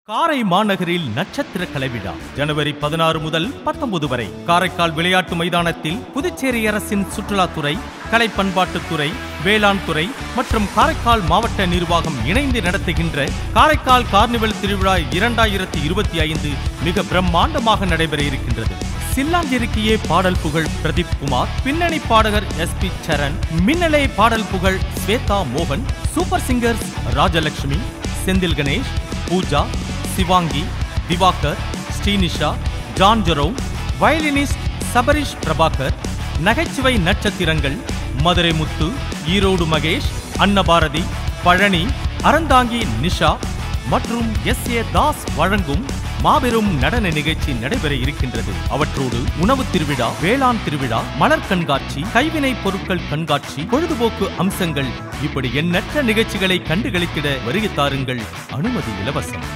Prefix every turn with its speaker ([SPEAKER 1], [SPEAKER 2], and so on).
[SPEAKER 1] காரை மாநகரில் நட்சத்திர கலைவிழா ஜனவரி 16 முதல் 19 வரை காரைக்கால் விளையாட்டு மைதானத்தில் புதுச்சேரி அரசின் சுற்றுலாத்துறை, கலை பண்பாட்டுத்துறை, வேளாண் துறை மற்றும் காரைக்கால் மாவட்ட நிர்வாகம் இணைந்து நடத்துகின்ற காரைக்கால் கார்னிவல் திருவிழா 2025 மிக பிரம்மாண்டமாக நடைபெற இருக்கின்றது. சில்லாஞ்சிருக்கியே பாடல் புகழ் பிரதீப் குமார், பின்னணி பாடகர் SP சரண், மின்னலே பாடல் புகழ் ஸ்வேதா மோகன், super singers Rajalakshmi, Senthil Ganesh, Pooja, Shivangi, Diwakar, Srinisha, John Jerome, violinist Sabarish Prabhakar, நகைச்சுவை நட்சத்திரங்கள் மதுரை முத்து, ஈரோடு மகேஷ், அன்னபாரதி, பழனி, அறந்தாங்கி நிஷா மற்றும் SA தாஸ் வழங்கும் மாபெரும் நடன நிகழ்ச்சி நடைபெற இருக்கின்றது. அவற்றோடு உணவு திருவிழா, வேளாண் திருவிழா, மலர் கண்காட்சி, கைவினை பொருட்கள் கண்காட்சி, பொழுதுபோக்கு அம்சங்கள் இப்படி எண்ணற்ற நிகழ்ச்சிகளை கண்டுகளித்திட வருகை தாருங்கள். அனுமதி இலவசம்.